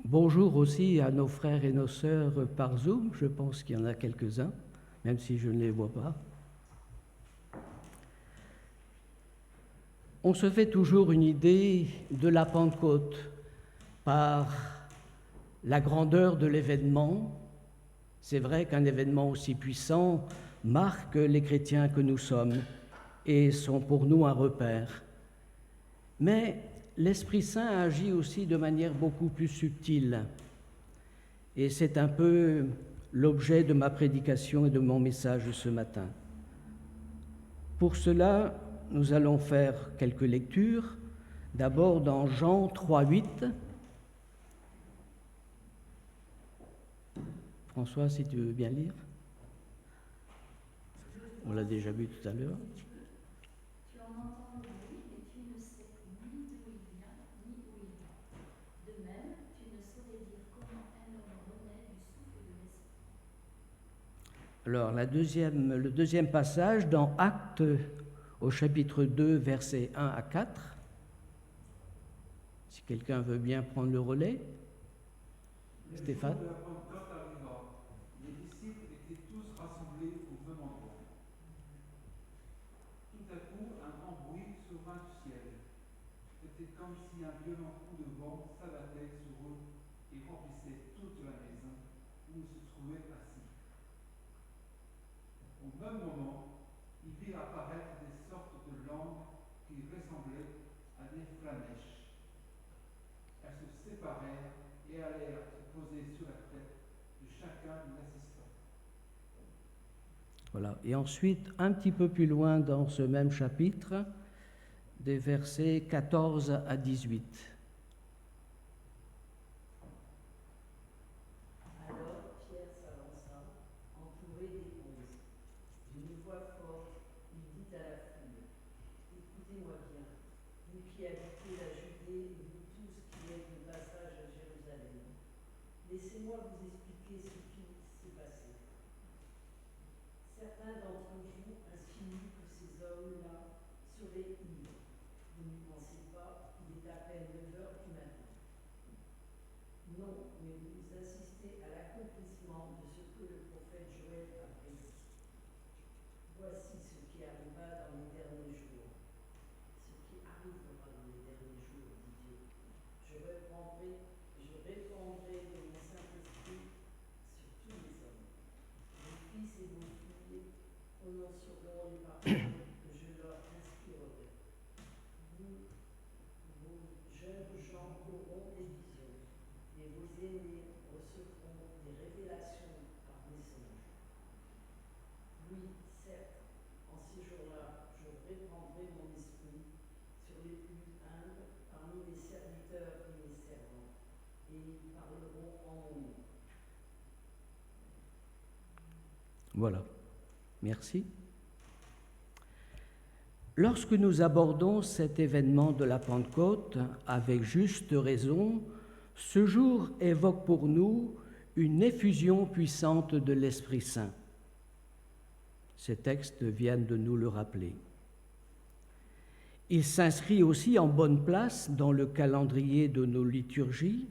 Bonjour aussi à nos frères et nos sœurs par Zoom, je pense qu'il y en a quelques-uns, même si je ne les vois pas. On se fait toujours une idée de la Pentecôte par la grandeur de l'événement. C'est vrai qu'un événement aussi puissant marque les chrétiens que nous sommes et sont pour nous un repère. Mais l'Esprit Saint agit aussi de manière beaucoup plus subtile. Et c'est un peu l'objet de ma prédication et de mon message ce matin. Pour cela, nous allons faire quelques lectures. D'abord dans Jean 3:8. François, si tu veux bien lire. On l'a déjà vu tout à l'heure. Tu en entends le bruit, mais tu ne sais ni d'où il vient, ni où il va. De même, tu ne saurais dire comment un homme renaît du souffle de l'esprit. Alors, le deuxième passage dans Actes au chapitre 2, versets 1 à 4. Si quelqu'un veut bien prendre le relais. Stéphane. Le jour de la Pentecôte arriva. Les disciples étaient tous rassemblés au même endroit. Tout à coup, un grand bruit survint du ciel. C'était comme si un violent coup de vent s'abattait sur eux et remplissait toute la maison où ils se trouvaient assis. Au même moment, ils virent apparaître des sortes de langues qui ressemblaient à des flamèches. Elles se séparèrent et allèrent se poser sur la tête de chacun des assistants. Voilà. Et ensuite, un petit peu plus loin dans ce même chapitre, des versets 14 à 18. Alors Pierre s'avança, entouré des onze. D'une voix forte, il dit à la foule, « Écoutez-moi bien, vous qui habitez la Judée et vous tous qui êtes de passage à Jérusalem. Laissez-moi vous expliquer ce qui s'est passé. Certains d'entre vous insinuent que ces hommes-là seraient ivres. Vous n'y pensez pas, il est à peine 9 heures du matin. Non, mais vous assistez à l'accomplissement de ce que le prophète Joël a prédit. Voici ce qui arriva dans les derniers jours. Ce qui arrivera dans les derniers jours, dit Dieu. Je répandrai de mon Saint-Esprit sur tous les hommes. Vos fils et vos filles prononceront les paroles que je leur inspirerai. Vos jeunes gens auront des visions, et vos aînés recevront des révélations par des songes. Oui, certes, en ces jours-là, je répandrai mon esprit sur les plus humbles parmi mes serviteurs et mes servants, et ils parleront en mon nom. Voilà. Merci. Lorsque nous abordons cet événement de la Pentecôte, avec juste raison, ce jour évoque pour nous une effusion puissante de l'Esprit Saint. Ces textes viennent de nous le rappeler. Il s'inscrit aussi en bonne place dans le calendrier de nos liturgies,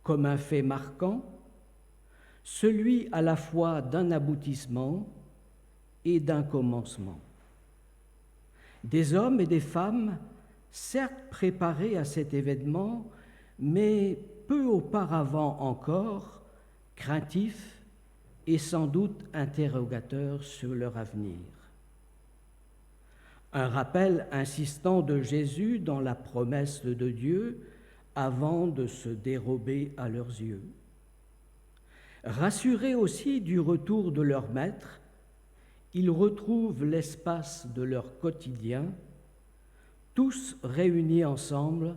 comme un fait marquant, celui à la fois d'un aboutissement et d'un commencement. Des hommes et des femmes, certes préparés à cet événement, mais peu auparavant encore, craintifs et sans doute interrogateurs sur leur avenir. Un rappel insistant de Jésus dans la promesse de Dieu avant de se dérober à leurs yeux. Rassurés aussi du retour de leur maître, ils retrouvent l'espace de leur quotidien, tous réunis ensemble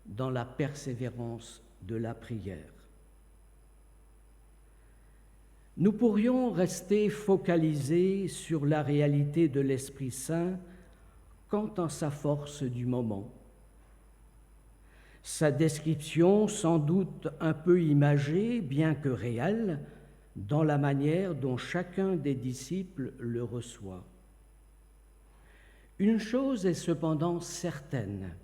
dans la persévérance de la prière. Nous pourrions rester focalisés sur la réalité de l'Esprit Saint quant à sa force du moment. Sa description, sans doute un peu imagée, bien que réelle, dans la manière dont chacun des disciples le reçoit. Une chose est cependant certaine,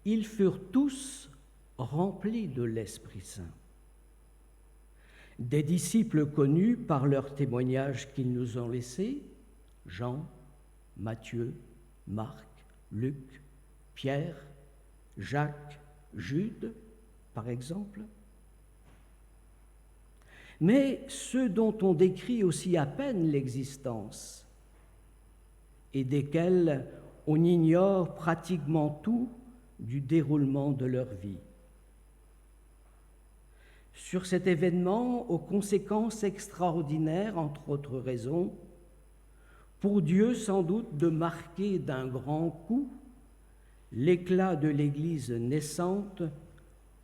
ils furent tous remplis de l'Esprit Saint. Des disciples connus par leurs témoignages qu'ils nous ont laissés, Jean, Matthieu, Marc, Luc, Pierre, Jacques, Jude, par exemple. Mais ceux dont on décrit aussi à peine l'existence et desquels on ignore pratiquement tout du déroulement de leur vie. Sur cet événement, aux conséquences extraordinaires, entre autres raisons, pour Dieu sans doute de marquer d'un grand coup l'éclat de l'Église naissante,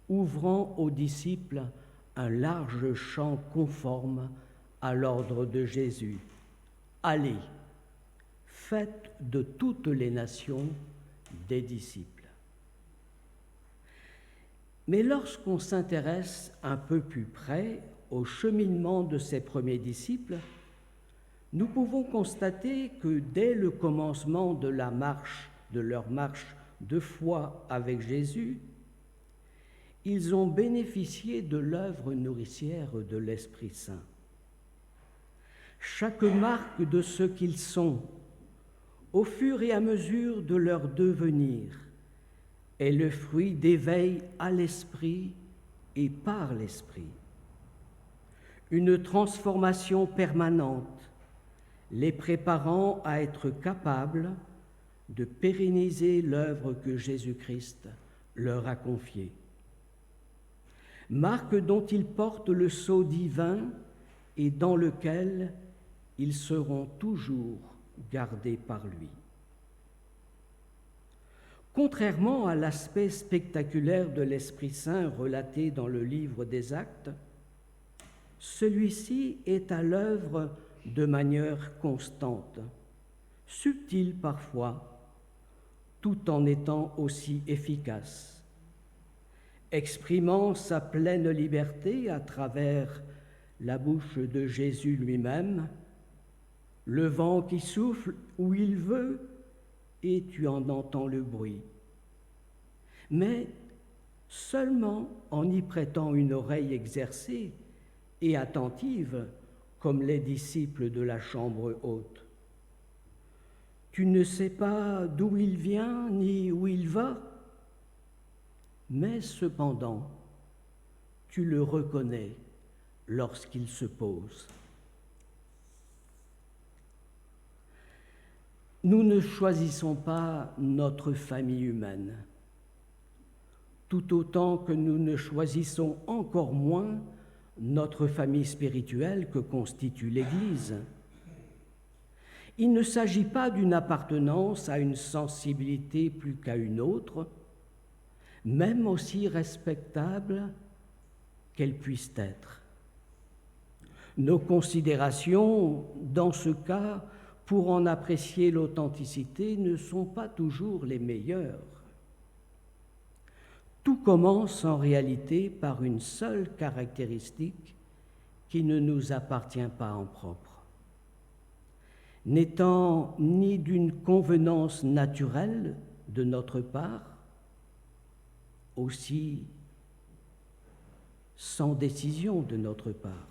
ouvrant aux disciples un large champ conforme à l'ordre de Jésus. Allez, faites de toutes les nations des disciples. Mais lorsqu'on s'intéresse un peu plus près au cheminement de ces premiers disciples, nous pouvons constater que dès le commencement de leur marche de foi avec Jésus, ils ont bénéficié de l'œuvre nourricière de l'Esprit Saint. Chaque marque de ce qu'ils sont, au fur et à mesure de leur devenir, est le fruit d'éveil à l'Esprit et par l'Esprit. Une transformation permanente, les préparant à être capables de pérenniser l'œuvre que Jésus-Christ leur a confiée. Marque dont ils portent le sceau divin et dans lequel ils seront toujours gardés par lui. Contrairement à l'aspect spectaculaire de l'Esprit Saint relaté dans le livre des Actes, celui-ci est à l'œuvre de manière constante, subtile parfois, tout en étant aussi efficace, exprimant sa pleine liberté à travers la bouche de Jésus lui-même, le vent qui souffle où il veut et tu en entends le bruit. Mais seulement en y prêtant une oreille exercée et attentive, comme les disciples de la chambre haute. Tu ne sais pas d'où il vient ni où il va, mais cependant, tu le reconnais lorsqu'il se pose. Nous ne choisissons pas notre famille humaine, tout autant que nous ne choisissons encore moins notre famille spirituelle que constitue l'Église. Il ne s'agit pas d'une appartenance à une sensibilité plus qu'à une autre, même aussi respectable qu'elle puisse être. Nos considérations, dans ce cas, pour en apprécier l'authenticité, ne sont pas toujours les meilleures. Tout commence en réalité par une seule caractéristique qui ne nous appartient pas en propre. N'étant ni d'une convenance naturelle de notre part, aussi sans décision de notre part.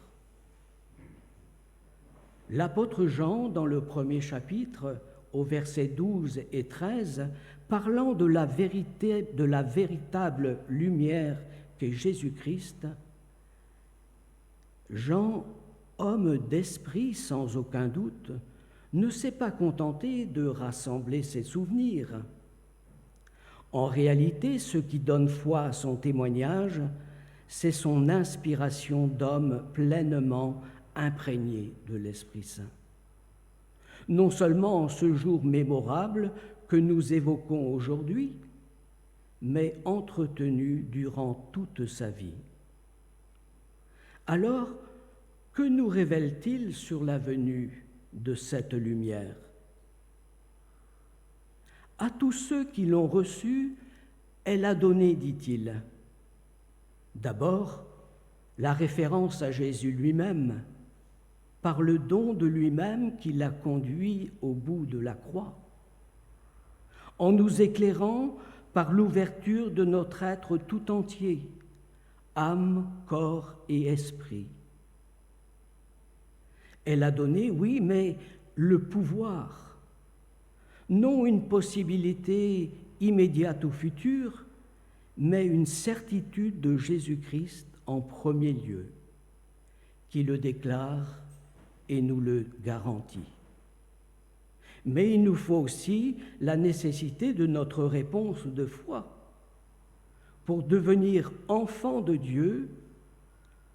L'apôtre Jean, dans le premier chapitre, au versets 12 et 13, parlant de la vérité, de la véritable lumière qu'est Jésus-Christ, Jean, homme d'esprit sans aucun doute, ne s'est pas contenté de rassembler ses souvenirs. En réalité, ce qui donne foi à son témoignage, c'est son inspiration d'homme pleinement imprégné de l'Esprit Saint. Non seulement en ce jour mémorable que nous évoquons aujourd'hui, mais entretenu durant toute sa vie. Alors, que nous révèle-t-il sur la venue de cette lumière? À tous ceux qui l'ont reçue, elle a donné, dit-il. D'abord, la référence à Jésus lui-même, par le don de lui-même qui l'a conduit au bout de la croix, en nous éclairant par l'ouverture de notre être tout entier, âme, corps et esprit. Elle a donné, oui, mais le pouvoir, non une possibilité immédiate ou future, mais une certitude de Jésus-Christ en premier lieu, qui le déclare et nous le garantit. Mais il nous faut aussi la nécessité de notre réponse de foi pour devenir enfants de Dieu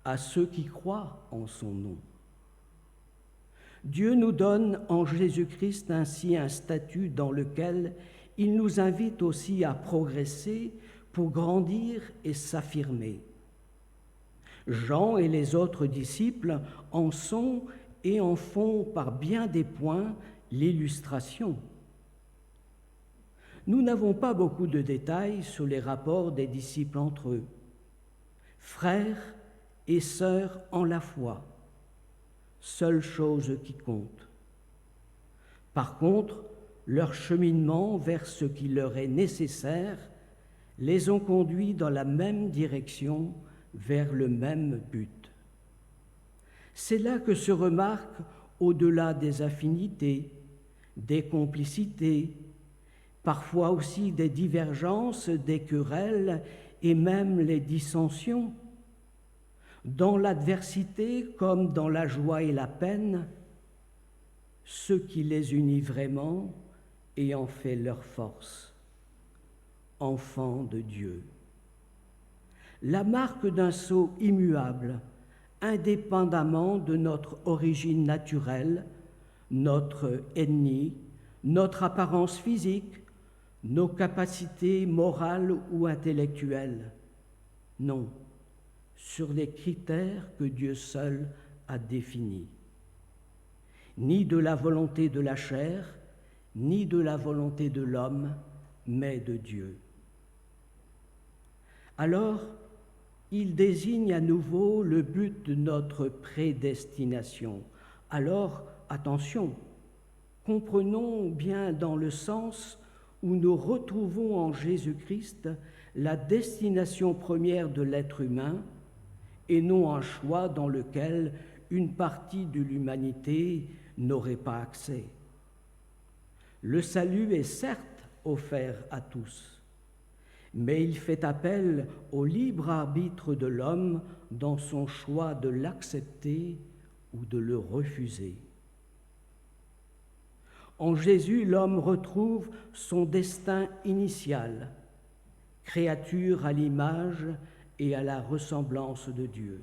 à ceux qui croient en son nom. Dieu nous donne en Jésus-Christ ainsi un statut dans lequel il nous invite aussi à progresser pour grandir et s'affirmer. Jean et les autres disciples en sont et en font par bien des points l'illustration. Nous n'avons pas beaucoup de détails sur les rapports des disciples entre eux. Frères et sœurs en la foi, seule chose qui compte. Par contre, leur cheminement vers ce qui leur est nécessaire les ont conduits dans la même direction, vers le même but. C'est là que se remarque, au-delà des affinités, des complicités, parfois aussi des divergences, des querelles et même les dissensions, dans l'adversité comme dans la joie et la peine, ce qui les unit vraiment et en fait leur force, enfants de Dieu. La marque d'un sceau immuable, indépendamment de notre origine naturelle, notre ethnie, notre apparence physique, nos capacités morales ou intellectuelles. Non, sur les critères que Dieu seul a définis. Ni de la volonté de la chair, ni de la volonté de l'homme, mais de Dieu. Alors, il désigne à nouveau le but de notre prédestination. Alors, attention, comprenons bien dans le sens où nous retrouvons en Jésus-Christ la destination première de l'être humain et non un choix dans lequel une partie de l'humanité n'aurait pas accès. Le salut est certes offert à tous, mais il fait appel au libre arbitre de l'homme dans son choix de l'accepter ou de le refuser. En Jésus, l'homme retrouve son destin initial, créature à l'image et à la ressemblance de Dieu.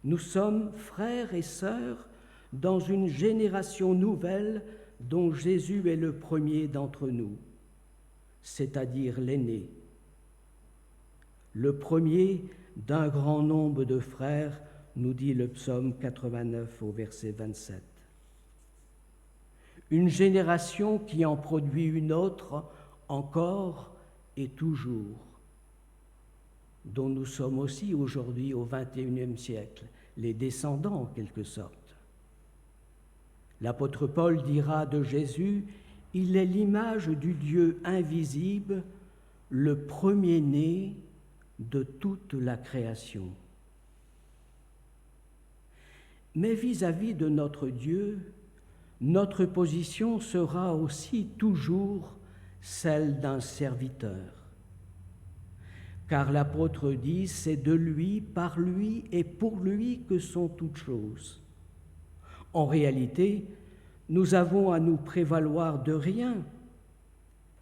Nous sommes frères et sœurs dans une génération nouvelle dont Jésus est le premier d'entre nous, c'est-à-dire l'aîné, le premier d'un grand nombre de frères, nous dit le psaume 89 au verset 27. Une génération qui en produit une autre encore et toujours, dont nous sommes aussi aujourd'hui au XXIe siècle, les descendants en quelque sorte. L'apôtre Paul dira de Jésus: il est l'image du Dieu invisible, le premier-né de toute la création. Mais vis-à-vis de notre Dieu, notre position sera aussi toujours celle d'un serviteur. Car l'apôtre dit: c'est de lui, par lui et pour lui que sont toutes choses. En réalité, nous avons à nous prévaloir de rien,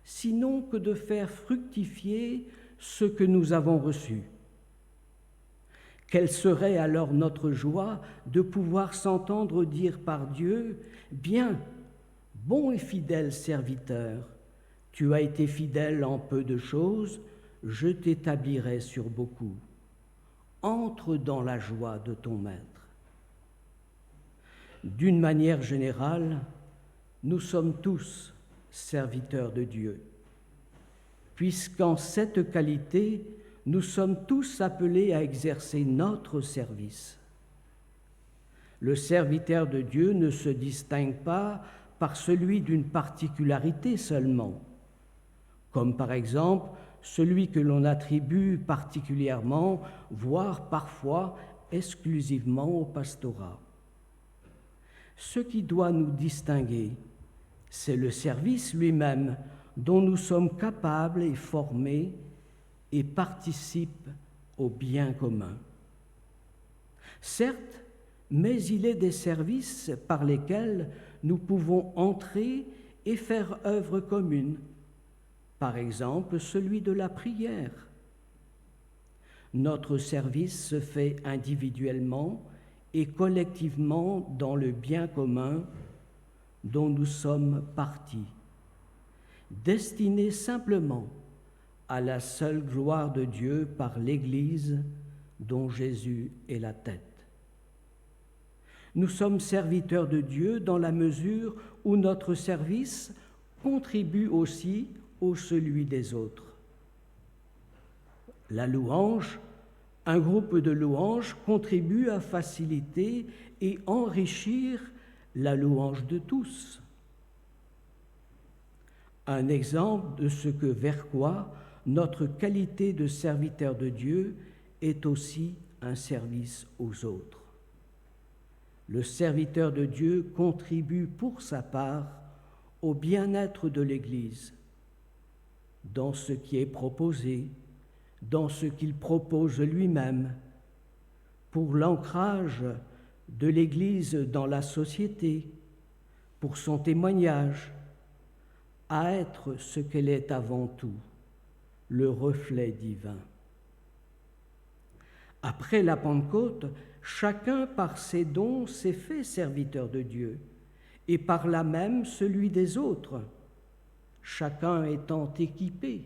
sinon que de faire fructifier ce que nous avons reçu. Quelle serait alors notre joie de pouvoir s'entendre dire par Dieu: bien, bon et fidèle serviteur, tu as été fidèle en peu de choses, je t'établirai sur beaucoup. Entre dans la joie de ton maître. D'une manière générale, nous sommes tous serviteurs de Dieu, puisqu'en cette qualité, nous sommes tous appelés à exercer notre service. Le serviteur de Dieu ne se distingue pas par celui d'une particularité seulement, comme par exemple celui que l'on attribue particulièrement, voire parfois exclusivement au pastorat. Ce qui doit nous distinguer, c'est le service lui-même dont nous sommes capables et formés et participent au bien commun. Certes, mais il est des services par lesquels nous pouvons entrer et faire œuvre commune. Par exemple, celui de la prière. Notre service se fait individuellement et collectivement dans le bien commun dont nous sommes partis, destiné simplement à la seule gloire de Dieu par l'Église dont Jésus est la tête. Nous sommes serviteurs de Dieu dans la mesure où notre service contribue aussi au celui des autres. La louange, un groupe de louanges contribue à faciliter et enrichir la louange de tous. Un exemple de ce que vers quoi notre qualité de serviteur de Dieu est aussi un service aux autres. Le serviteur de Dieu contribue pour sa part au bien-être de l'Église, dans ce qui est proposé, dans ce qu'il propose lui-même, pour l'ancrage de l'Église dans la société, pour son témoignage, à être ce qu'elle est avant tout, le reflet divin. Après la Pentecôte, chacun par ses dons s'est fait serviteur de Dieu, et par là même celui des autres, chacun étant équipé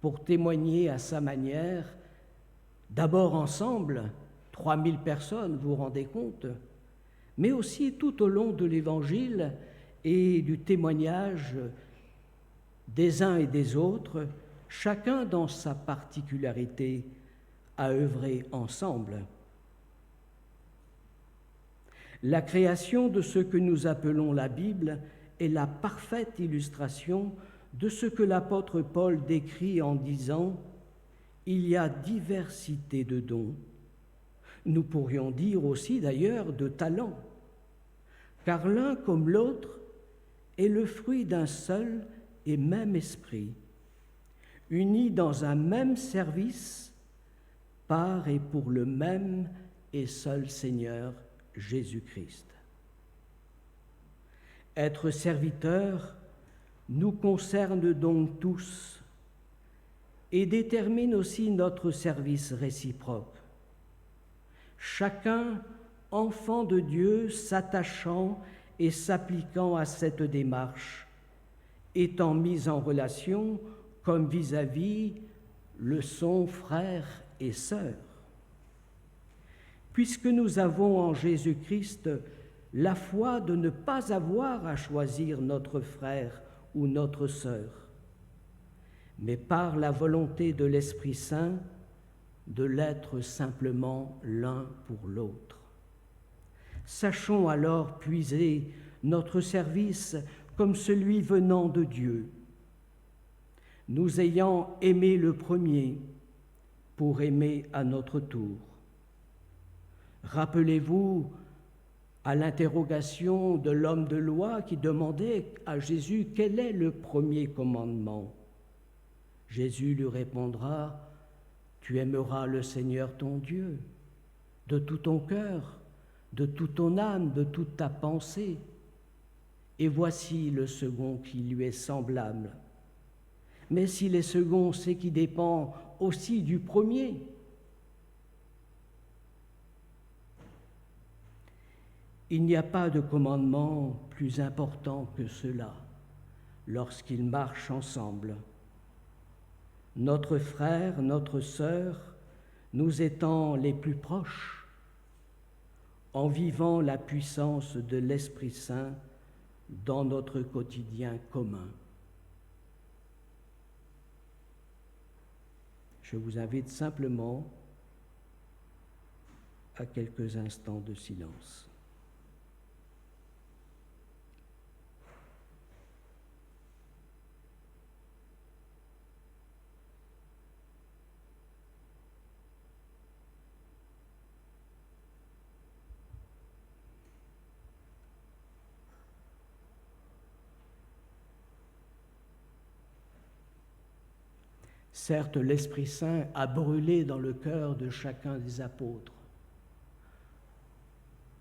pour témoigner à sa manière, d'abord ensemble, 3000 personnes, vous vous rendez compte, mais aussi tout au long de l'Évangile et du témoignage des uns et des autres, chacun dans sa particularité a œuvré ensemble. La création de ce que nous appelons la Bible est la parfaite illustration de ce que l'apôtre Paul décrit en disant « Il y a diversité de dons ». Nous pourrions dire aussi d'ailleurs de talents, car l'un comme l'autre est le fruit d'un seul et même esprit, unis dans un même service par et pour le même et seul Seigneur Jésus-Christ. Être serviteur nous concerne donc tous et détermine aussi notre service réciproque. Chacun, enfant de Dieu, s'attachant et s'appliquant à cette démarche, étant mis en relation comme vis-à-vis le son frère et sœur. Puisque nous avons en Jésus-Christ la foi de ne pas avoir à choisir notre frère ou notre sœur, mais par la volonté de l'Esprit Saint, de l'être simplement l'un pour l'autre. Sachons alors puiser notre service comme celui venant de Dieu, nous ayant aimé le premier pour aimer à notre tour. Rappelez-vous à l'interrogation de l'homme de loi qui demandait à Jésus « Quel est le premier commandement ?» Jésus lui répondra « Tu aimeras le Seigneur ton Dieu de tout ton cœur, de toute ton âme, de toute ta pensée. Et voici le second qui lui est semblable. Mais si les seconds, c'est qui dépend aussi du premier. » Il n'y a pas de commandement plus important que cela lorsqu'ils marchent ensemble. Notre frère, notre sœur, nous étant les plus proches, en vivant la puissance de l'Esprit Saint dans notre quotidien commun. Je vous invite simplement à quelques instants de silence. Certes, l'Esprit Saint a brûlé dans le cœur de chacun des apôtres.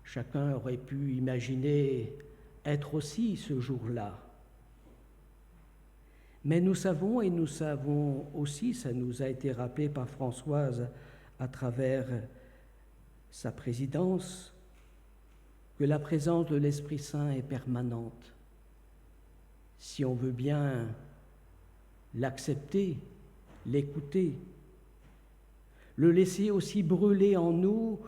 Chacun aurait pu imaginer être aussi ce jour-là. Mais nous savons aussi, ça nous a été rappelé par Françoise à travers sa présidence, que la présence de l'Esprit Saint est permanente. Si on veut bien l'accepter, l'écouter, le laisser aussi brûler en nous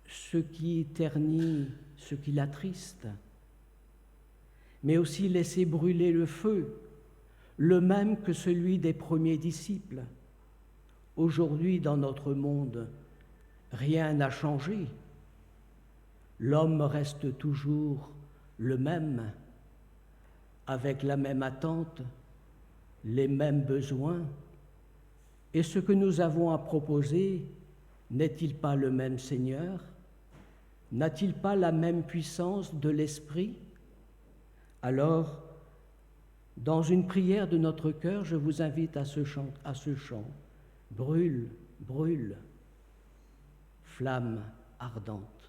ce qui ternit, ce qui l'attriste, mais aussi laisser brûler le feu, le même que celui des premiers disciples. Aujourd'hui, dans notre monde, rien n'a changé. L'homme reste toujours le même, avec la même attente, les mêmes besoins. Et ce que nous avons à proposer, n'est-il pas le même Seigneur? N'a-t-il pas la même puissance de l'Esprit? Alors, dans une prière de notre cœur, je vous invite à ce chant. Brûle, brûle, flamme ardente.